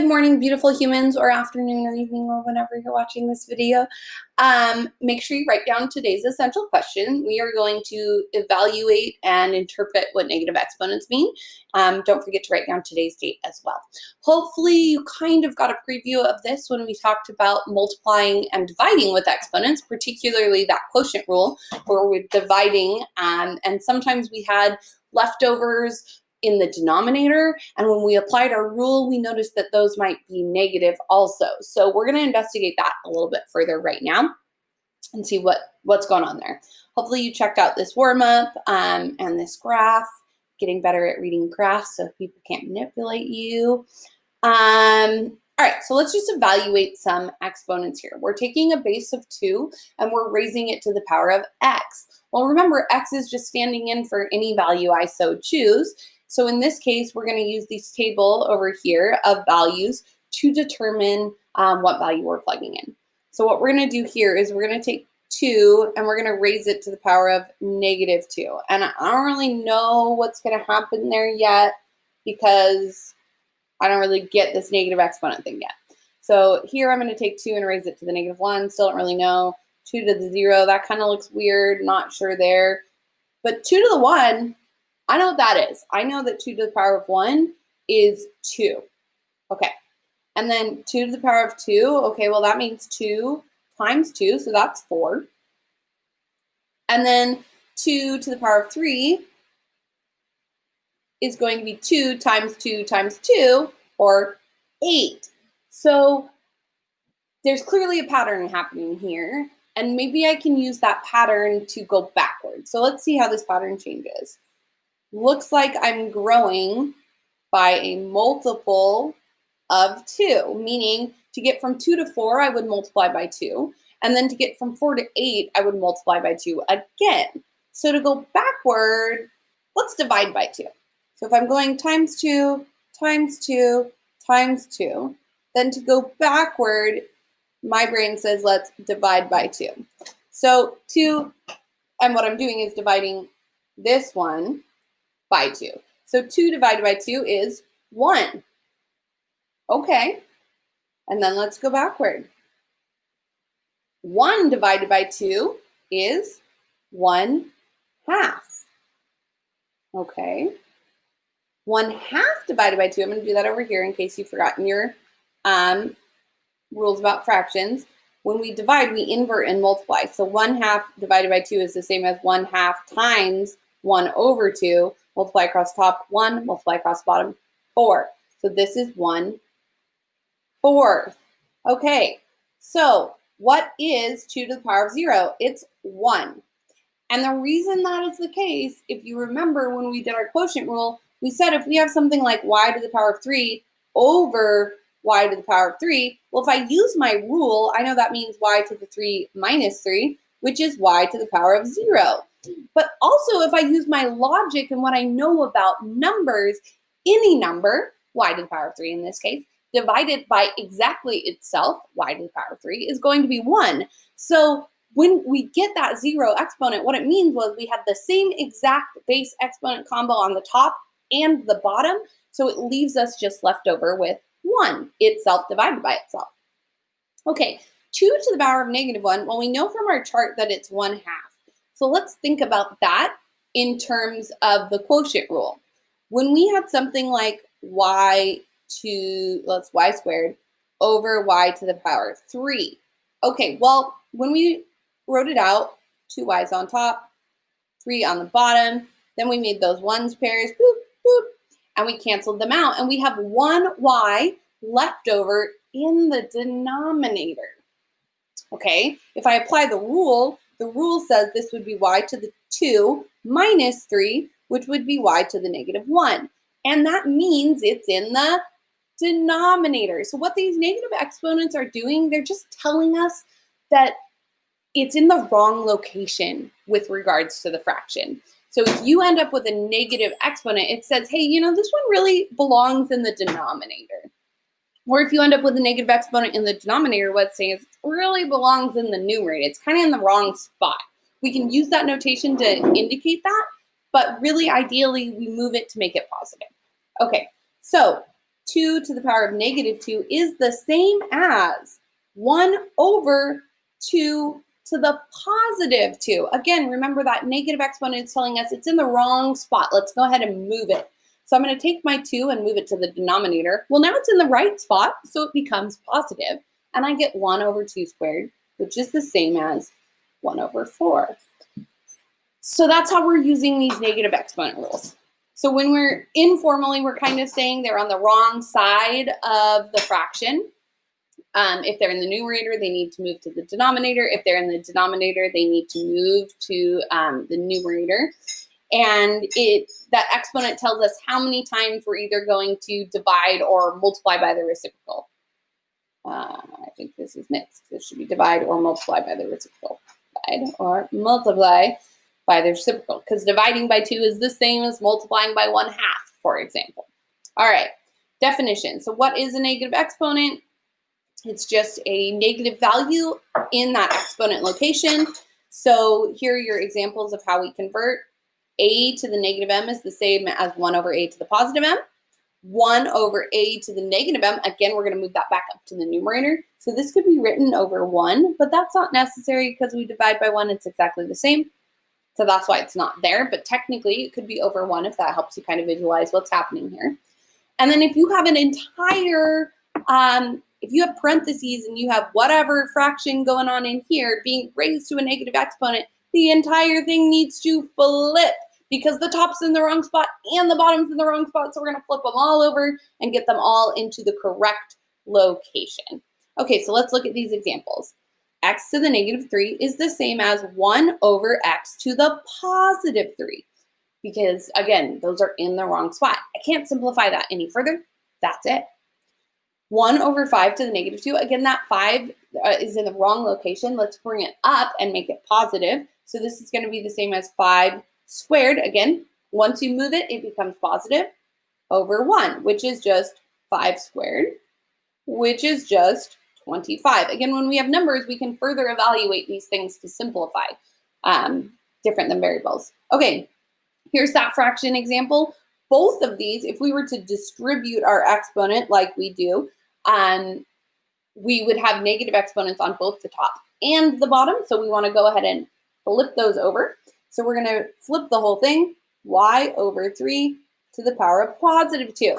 Good morning, beautiful humans, or afternoon or evening, or whenever you're watching this video. Make sure you write down today's essential question. We are going to evaluate and interpret what negative exponents mean. Don't forget to write down today's date as well. Hopefully you kind of got a preview of this when we talked about multiplying and dividing with exponents, particularly that quotient rule where we're dividing, and sometimes we had leftovers in the denominator, and when we applied our rule, we noticed that those might be negative also. So we're going to investigate that a little bit further right now and see what's going on there. Hopefully you checked out this warm-up and this graph, getting better at reading graphs so people can't manipulate you. All right, so let's just evaluate some exponents here. We're taking a base of 2 and we're raising it to the power of x. Well, remember, x is just standing in for any value I so choose. So in this case, we're going to use this table over here of values to determine what value we're plugging in. So what we're going to do here is we're going to take 2 and we're going to raise it to the power of -2. And I don't really know what's going to happen there yet because I don't really get this negative exponent thing yet. So here I'm going to take 2 and raise it to the -1. Still don't really know. 2 to the 0, that kind of looks weird. Not sure there. But 2 to the 1, I know what that is. I know that 2 to the power of 1 is 2. Okay. And then 2 to the power of 2, okay, well that means 2 times 2, so that's 4. And then 2 to the power of 3 is going to be 2 times 2 times 2, or 8. So there's clearly a pattern happening here, and maybe I can use that pattern to go backwards. So let's see how this pattern changes. Looks like I'm growing by a multiple of 2, meaning to get from 2 to 4, I would multiply by 2. And then to get from 4 to 8, I would multiply by 2 again. So to go backward, let's divide by 2. So if I'm going times 2, times 2, times 2, then to go backward, my brain says let's divide by 2. So 2, and what I'm doing is dividing this one by 2. So 2 divided by 2 is 1. Okay, and then let's go backward. 1 divided by 2 is 1/2. Okay, 1/2 divided by 2, I'm going to do that over here in case you've forgotten your rules about fractions. When we divide, we invert and multiply. So 1/2 divided by 2 is the same as 1/2 times 1/2. Multiply across top 1, multiply across bottom 4. So this is 1/4. Okay, so what is 2 to the power of 0? It's 1. And the reason that is the case, if you remember when we did our quotient rule, we said if we have something like y to the power of 3 over y to the power of 3, well, if I use my rule, I know that means y to the 3 minus 3, which is y to the power of 0. But also, if I use my logic and what I know about numbers, any number, y to the power of 3 in this case, divided by exactly itself, y to the power of 3, is going to be 1. So when we get that 0 exponent, what it means was we had the same exact base exponent combo on the top and the bottom, so it leaves us just left over with 1 itself divided by itself. Okay, 2 to the power of -1, well, we know from our chart that it's 1/2. So let's think about that in terms of the quotient rule. When we had something like y squared over y to the power of 3. Okay, well, when we wrote it out, 2 y's on top, 3 on the bottom, then we made those ones pairs, boop, boop, and we canceled them out, and we have 1 y left over in the denominator. Okay, if I apply the rule says this would be y to the 2 minus 3, which would be y to the -1. And that means it's in the denominator. So what these negative exponents are doing, they're just telling us that it's in the wrong location with regards to the fraction. So if you end up with a negative exponent, it says, hey, you know, this one really belongs in the denominator. Or if you end up with a negative exponent in the denominator, what it's saying is it really belongs in the numerator. It's kind of in the wrong spot. We can use that notation to indicate that, but really ideally we move it to make it positive. Okay, so 2 to the power of negative 2 is the same as 1 over 2 to the positive 2. Again, remember that negative exponent is telling us it's in the wrong spot. Let's go ahead and move it. So I'm going to take my 2 and move it to the denominator. Well, now it's in the right spot, so it becomes positive. And I get 1 over 2 squared, which is the same as 1 over 4. So that's how we're using these negative exponent rules. So when we're informally, we're kind of saying they're on the wrong side of the fraction. If they're in the numerator, they need to move to the denominator. If they're in the denominator, they need to move to the numerator. And that exponent tells us how many times we're either going to divide or multiply by the reciprocal. I think this is mixed. This should be divide or multiply by the reciprocal. Divide or multiply by the reciprocal, because dividing by 2 is the same as multiplying by 1/2, for example. All right, definition. So what is a negative exponent? It's just a negative value in that exponent location. So here are your examples of how we convert. A to the negative m is the same as 1 over a to the positive m. 1 over a to the negative m, again, we're going to move that back up to the numerator. So this could be written over 1, but that's not necessary because we divide by 1, it's exactly the same. So that's why it's not there, but technically it could be over 1 if that helps you kind of visualize what's happening here. And then if you have an entire, if you have parentheses and you have whatever fraction going on in here being raised to a negative exponent, the entire thing needs to flip because the top's in the wrong spot and the bottom's in the wrong spot. So we're going to flip them all over and get them all into the correct location. Okay, so let's look at these examples. X to the negative 3 is the same as 1 over x to the positive 3. Because, again, those are in the wrong spot. I can't simplify that any further. That's it. 1 over 5 to the negative 2. Again, that 5 is in the wrong location. Let's bring it up and make it positive. So this is going to be the same as 5 squared. Again, once you move it, it becomes positive over 1, which is just 5 squared, which is just 25. Again, when we have numbers, we can further evaluate these things to simplify, different than variables. Okay, here's that fraction example. Both of these, if we were to distribute our exponent like we do, we would have negative exponents on both the top and the bottom. So we want to go ahead and flip those over. So we're going to flip the whole thing, y over 3 to the power of positive 2.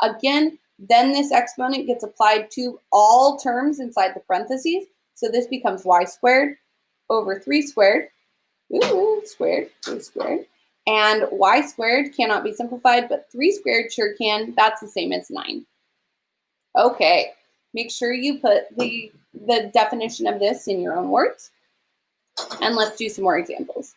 Again, then this exponent gets applied to all terms inside the parentheses. So this becomes y squared over 3 squared, squared, 3 squared. And y squared cannot be simplified, but 3 squared sure can. That's the same as 9. Okay, make sure you put the definition of this in your own words. And let's do some more examples.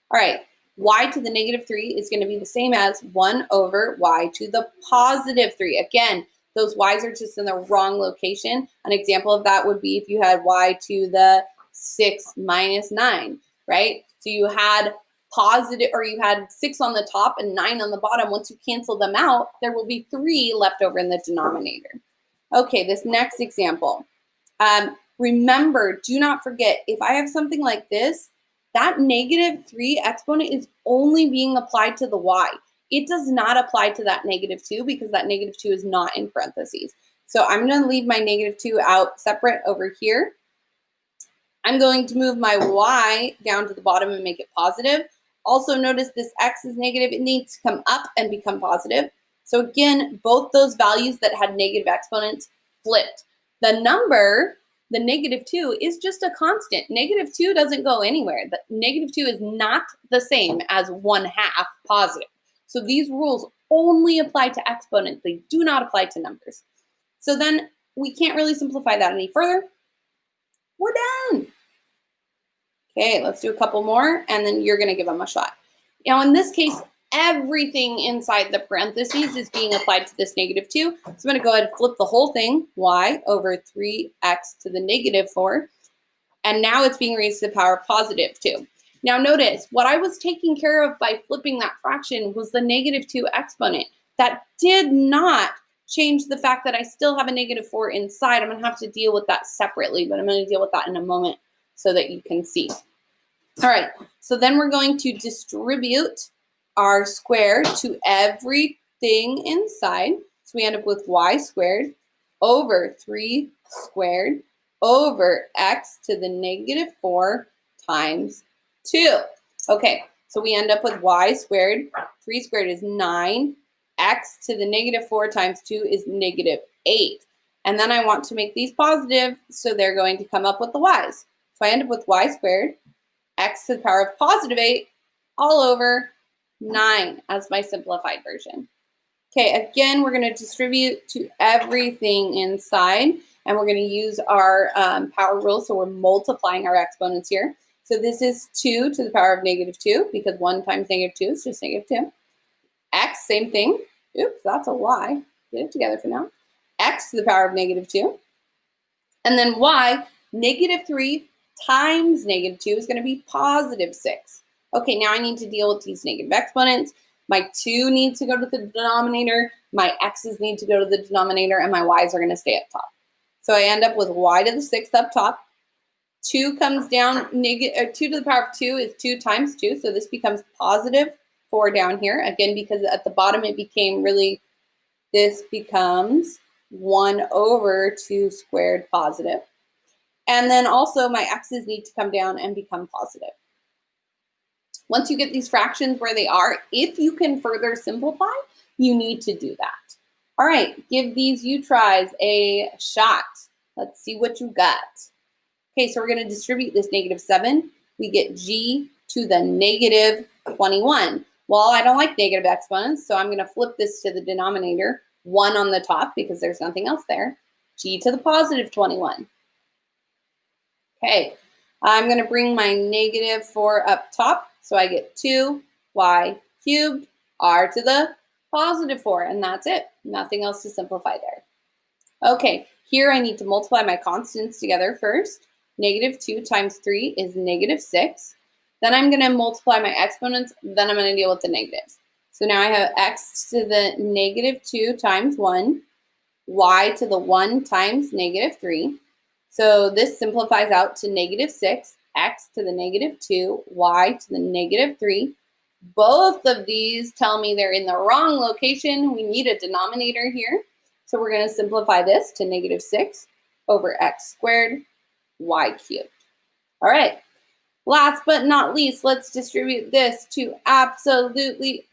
All right, y to the negative 3 is going to be the same as 1 over y to the positive 3. Again, those y's are just in the wrong location. An example of that would be if you had y to the 6 minus 9, right? So you had positive, or you had 6 on the top and 9 on the bottom. Once you cancel them out, there will be 3 left over in the denominator. Okay, this next example. Remember, do not forget, if I have something like this, that negative 3 exponent is only being applied to the y. It does not apply to that negative 2 because that negative 2 is not in parentheses. So I'm going to leave my negative 2 out separate over here. I'm going to move my y down to the bottom and make it positive. Also notice this x is negative. It needs to come up and become positive. So again, both those values that had negative exponents flipped. The number, the negative 2, is just a constant. Negative 2 doesn't go anywhere. The negative 2 is not the same as 1/2 positive. So these rules only apply to exponents. They do not apply to numbers. So then we can't really simplify that any further. We're done. Okay, let's do a couple more, and then you're going to give them a shot. Now, in this case, everything inside the parentheses is being applied to this negative 2. So I'm going to go ahead and flip the whole thing, y over 3x to the negative 4. And now it's being raised to the power of positive 2. Now notice, what I was taking care of by flipping that fraction was the negative 2 exponent. That did not change the fact that I still have a negative 4 inside. I'm going to have to deal with that separately, but I'm going to deal with that in a moment so that you can see. All right, so then we're going to distribute our square to everything inside. So we end up with y squared over 3 squared over x to the negative 4 times 2. Okay, so we end up with y squared. 3 squared is 9. X to the negative 4 times 2 is negative 8. And then I want to make these positive, so they're going to come up with the y's. So I end up with y squared, x to the power of positive 8, all over 9 as my simplified version. Okay, again, we're going to distribute to everything inside, and we're going to use our power rule, so we're multiplying our exponents here. So this is 2 to the power of negative 2, because 1 times negative 2 is just negative 2. X, same thing. Oops, that's a y. Get it together for now. X to the power of negative 2. And then y, negative 3 times negative 2 is going to be positive 6. Okay, now I need to deal with these negative exponents. My 2 needs to go to the denominator, my x's need to go to the denominator, and my y's are going to stay up top. So I end up with y to the 6th up top. 2 comes down, 2 to the power of 2 is 2 times 2, so this becomes positive 4 down here. Again, because at the bottom it became really, this becomes 1 over 2 squared positive. And then also my x's need to come down and become positive. Once you get these fractions where they are, if you can further simplify, you need to do that. All right, give these u-tries a shot. Let's see what you got. Okay, so we're going to distribute this negative 7. We get g to the negative 21. Well, I don't like negative exponents, so I'm going to flip this to the denominator, 1 on the top because there's nothing else there. G to the positive 21. Okay, I'm going to bring my negative 4 up top. So I get 2y cubed r to the positive 4, and that's it. Nothing else to simplify there. Okay, here I need to multiply my constants together first. Negative 2 times 3 is negative 6. Then I'm going to multiply my exponents. Then I'm going to deal with the negatives. So now I have x to the negative 2 times 1, y to the 1 times negative 3. So this simplifies out to negative 6. X to the negative 2, y to the negative 3. Both of these tell me they're in the wrong location. We need a denominator here. So we're going to simplify this to negative 6 over x squared, y cubed. All right. Last but not least, let's distribute this to absolutely,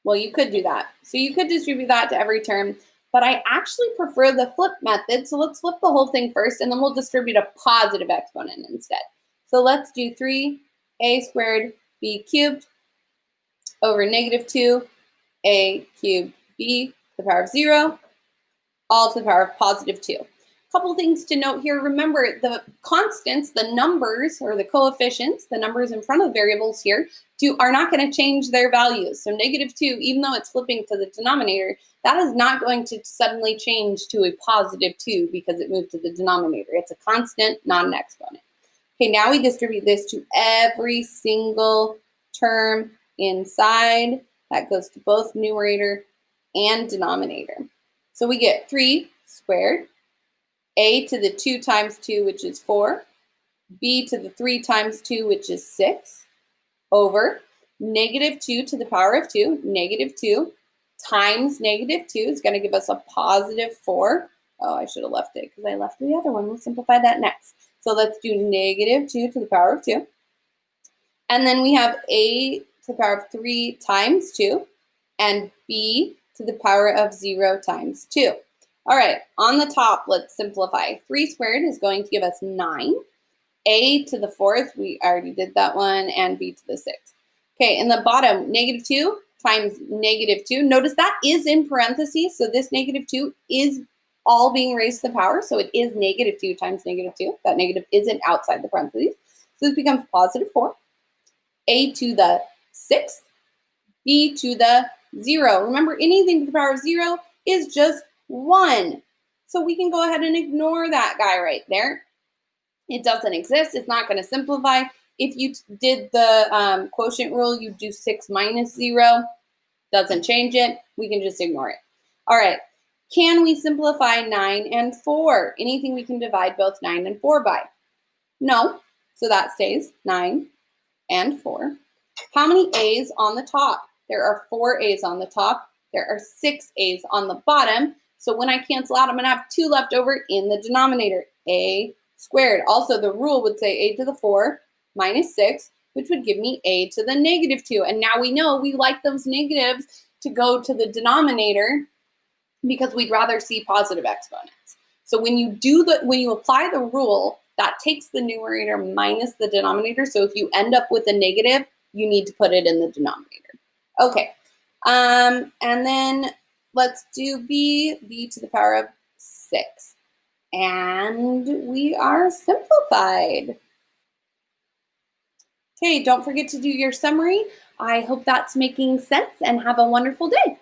well, you could do that. So you could distribute that to every term. But I actually prefer the flip method, so let's flip the whole thing first, and then we'll distribute a positive exponent instead. So let's do 3a squared b cubed over negative 2a cubed b to the power of 0, all to the power of positive 2. Couple things to note here. Remember, the constants, the numbers or the coefficients, the numbers in front of variables here, are not going to change their values. So negative 2, even though it's flipping to the denominator, that is not going to suddenly change to a positive 2 because it moved to the denominator. It's a constant, not an exponent. Okay, now we distribute this to every single term inside. That goes to both numerator and denominator. So we get 3 squared, a to the 2 times 2, which is 4, b to the 3 times 2, which is 6, over negative 2 to the power of 2, negative 2, times negative 2 is going to give us a positive 4. Oh, I should have left it because I left the other one. We'll simplify that next. So let's do negative 2 to the power of 2. And then we have a to the power of 3 times 2 and b to the power of 0 times 2. All right, on the top, let's simplify. 3 squared is going to give us 9. A to the 4th, we already did that one, and b to the 6th. Okay, in the bottom, negative 2 times negative 2. Notice that is in parentheses, so this negative 2 is all being raised to the power, so it is negative 2 times negative 2. That negative isn't outside the parentheses. So this becomes positive 4. A to the 6th, b to the 0. Remember, anything to the power of 0 is just 1. So we can go ahead and ignore that guy right there. It doesn't exist. It's not going to simplify. If you did the quotient rule, you do 6 minus 0. Doesn't change it. We can just ignore it. All right. Can we simplify 9 and 4? Anything we can divide both 9 and 4 by? No. So that stays 9 and 4. How many A's on the top? There are 4 A's on the top. There are 6 a's on the bottom. So when I cancel out, I'm going to have 2 left over in the denominator, a squared. Also, the rule would say a to the 4 minus 6, which would give me a to the negative 2. And now we know we like those negatives to go to the denominator because we'd rather see positive exponents. So when you apply the rule, that takes the numerator minus the denominator. So if you end up with a negative, you need to put it in the denominator. Okay, and then let's do b to the power of 6. And we are simplified. Okay, don't forget to do your summary. I hope that's making sense and have a wonderful day.